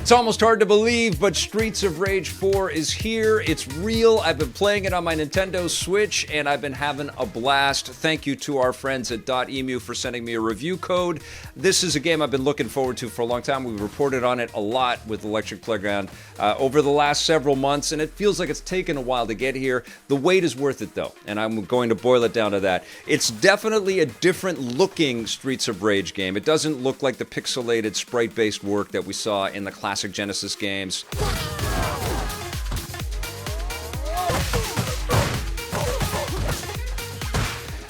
It's almost hard to believe, but Streets of Rage 4 is here. It's real. I've been playing it on my Nintendo Switch, and I've been having a blast. Thank you to our friends at .emu for sending me a review code. This is a game I've been looking forward to for a long time. We've reported on it a lot with Electric Playground over the last several months, and it feels like it's taken a while to get here. The wait is worth it, though, and I'm going to boil it down to that. It's definitely a different-looking Streets of Rage game. It doesn't look like the pixelated, sprite-based work that we saw in the classic Genesis games.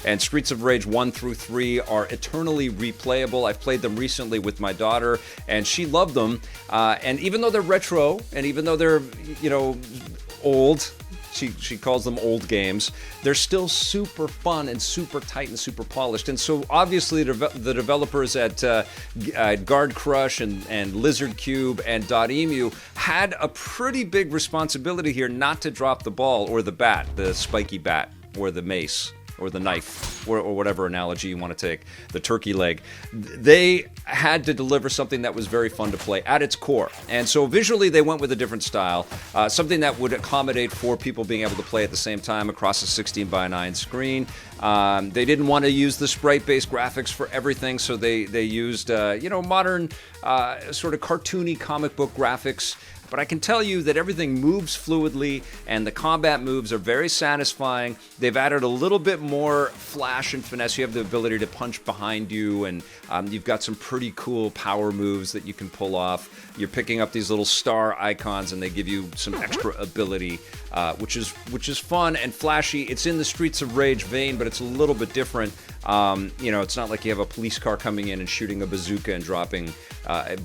And Streets of Rage 1 through 3 are eternally replayable. I've played them recently with my daughter, and she loved them. And even though they're retro, and even though they're, old, she calls them old games, they're still super fun and super tight and super polished. And so obviously the developers at Guard Crush and Lizard Cube and .emu had a pretty big responsibility here not to drop the ball or the bat, the spiky bat or the mace or the knife, or whatever analogy you want to take, the turkey leg. They had to deliver something that was very fun to play at its core. And so visually they went with a different style, something that would accommodate 4 people being able to play at the same time across a 16:9 screen. They didn't want to use the sprite-based graphics for everything, so they used, modern, sort of cartoony comic book graphics. But I can tell you that everything moves fluidly, and the combat moves are very satisfying. They've added a little bit more flash and finesse. You have the ability to punch behind you, and you've got some pretty cool power moves that you can pull off. You're picking up these little star icons, and they give you some extra ability, which is fun and flashy. It's in the Streets of Rage vein, but it's a little bit different. It's not like you have a police car coming in and shooting a bazooka and dropping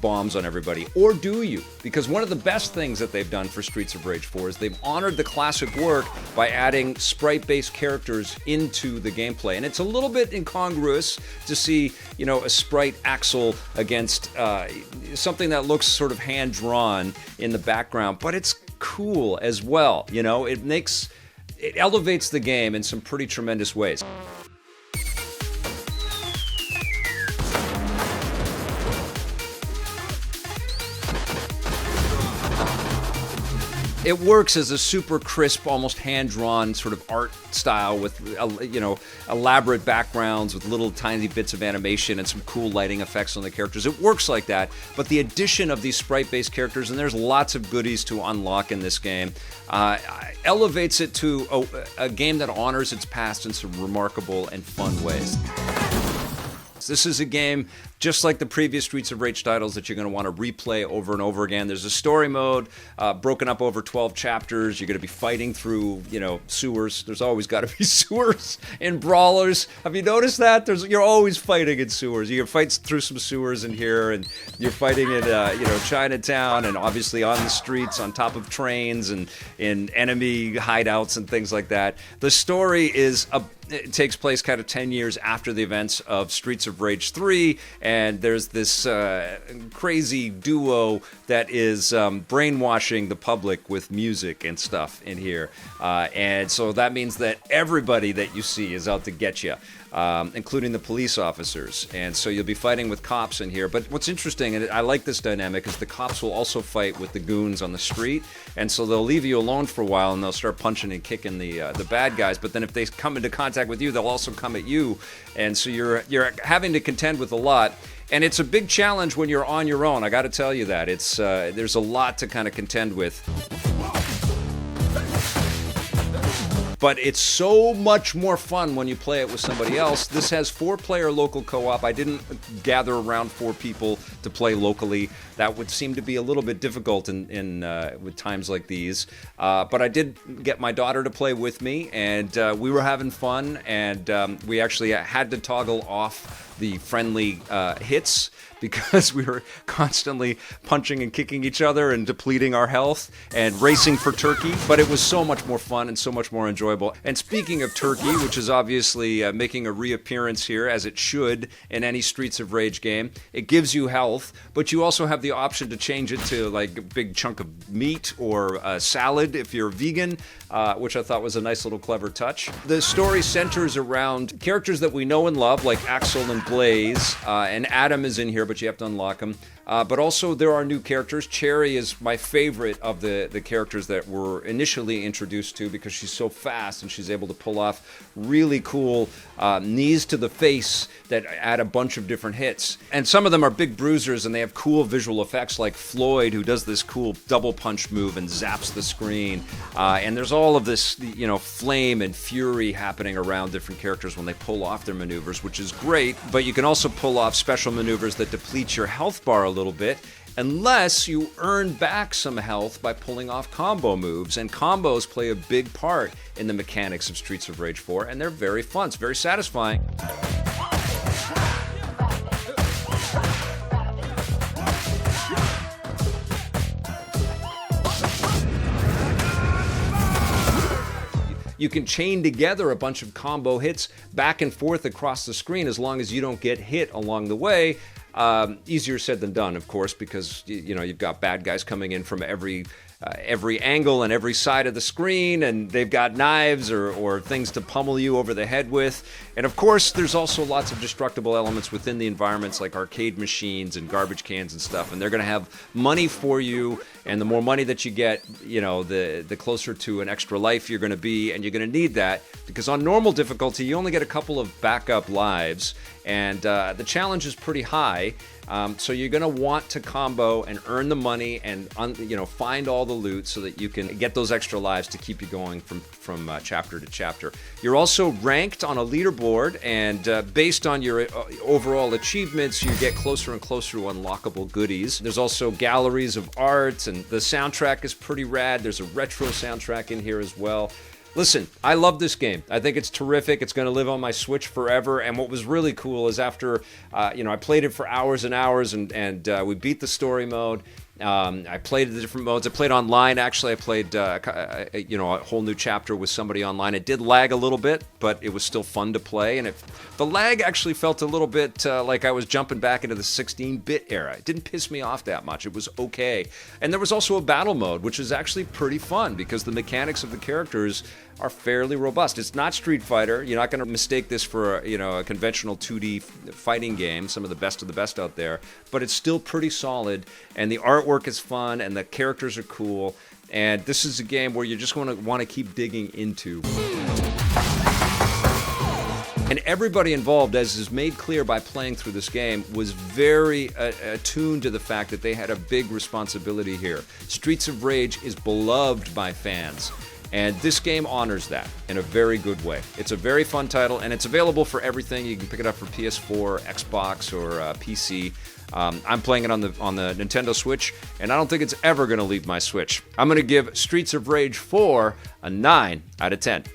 bombs on everybody. Or do you? Because one of the best things that they've done for Streets of Rage 4 is they've honored the classic work by adding sprite-based characters into the gameplay. And it's a little bit incongruous to see, a sprite Axel against something that looks sort of hand-drawn in the background, but it's cool as well. It elevates the game in some pretty tremendous ways. It works as a super crisp, almost hand-drawn sort of art style with, elaborate backgrounds with little tiny bits of animation and some cool lighting effects on the characters. It works like that, but the addition of these sprite-based characters, and there's lots of goodies to unlock in this game, elevates it to a game that honors its past in some remarkable and fun ways. This is a game just like the previous Streets of Rage titles that you're going to want to replay over and over again. There's a story mode broken up over 12 chapters. You're going to be fighting through, sewers. There's always got to be sewers in brawlers. Have you noticed that? You're always fighting in sewers. You can fight through some sewers in here, and you're fighting in, Chinatown, and obviously on the streets, on top of trains, and in enemy hideouts and things like that. The story it takes place kind of 10 years after the events of Streets of Rage 3, and there's this crazy duo that is brainwashing the public with music and stuff in here. And so that means that everybody that you see is out to get you, including the police officers. And so you'll be fighting with cops in here. But what's interesting, and I like this dynamic, is the cops will also fight with the goons on the street. And so they'll leave you alone for a while, and they'll start punching and kicking the bad guys. But then if they come into contact with you, they'll also come at you. And so you're having to contend with a lot. And it's a big challenge when you're on your own. I got to tell you that. There's a lot to kind of contend with. But it's so much more fun when you play it with somebody else. This has 4-player local co-op. I didn't gather around 4 people to play locally. That would seem to be a little bit difficult with times like these. But I did get my daughter to play with me, and we were having fun. And we actually had to toggle off the friendly hits because we were constantly punching and kicking each other and depleting our health and racing for turkey. But it was so much more fun and so much more enjoyable. And speaking of turkey, which is obviously making a reappearance here, as it should in any Streets of Rage game, it gives you health, but you also have the option to change it to like a big chunk of meat or a salad if you're vegan, which I thought was a nice little clever touch. The story centers around characters that we know and love, like Axel and Blaze, and Adam is in here, but you have to unlock him. but also there are new characters. Cherry is my favorite of the characters that were initially introduced to, because she's so fast and she's able to pull off really cool knees to the face that add a bunch of different hits. And some of them are big bruisers and they have cool visual effects, like Floyd, who does this cool double punch move and zaps the screen. And there's all of this, flame and fury happening around different characters when they pull off their maneuvers, which is great. But you can also pull off special maneuvers that deplete your health bar a little bit, unless you earn back some health by pulling off combo moves. And combos play a big part in the mechanics of Streets of Rage 4, and they're very fun. It's very satisfying. You can chain together a bunch of combo hits back and forth across the screen as long as you don't get hit along the way. Easier said than done, of course, because you've got bad guys coming in from every angle and every side of the screen, and they've got knives or things to pummel you over the head with. And of course, there's also lots of destructible elements within the environments, like arcade machines and garbage cans and stuff. And they're going to have money for you, and the more money that you get, the closer to an extra life you're going to be, and you're going to need that, because on normal difficulty, you only get a couple of backup lives, and the challenge is pretty high. So you're going to want to combo and earn the money and find all the loot so that you can get those extra lives to keep you going from chapter to chapter. You're also ranked on a leaderboard, and based on your overall achievements, you get closer and closer to unlockable goodies. There's also galleries of art, and the soundtrack is pretty rad. There's a retro soundtrack in here as well. Listen, I love this game. I think it's terrific. It's going to live on my Switch forever. And what was really cool is after, I played it for hours and hours, and we beat the story mode. I played the different modes. I played online, actually. I played, a whole new chapter with somebody online. It did lag a little bit, but it was still fun to play. And the lag actually felt a little bit like I was jumping back into the 16-bit era. It didn't piss me off that much. It was okay. And there was also a battle mode, which is actually pretty fun because the mechanics of the characters are fairly robust. It's not Street Fighter. You're not going to mistake this for a conventional 2D fighting game, some of the best out there, but it's still pretty solid, and the artwork is fun, and the characters are cool, and this is a game where you're just going to want to keep digging into. And everybody involved, as is made clear by playing through this game, was very attuned to the fact that they had a big responsibility here. Streets of Rage is beloved by fans, and this game honors that in a very good way. It's a very fun title, and it's available for everything. You can pick it up for PS4, Xbox, or PC. I'm playing it on the Nintendo Switch, and I don't think it's ever going to leave my Switch. I'm going to give Streets of Rage 4 a 9 out of 10.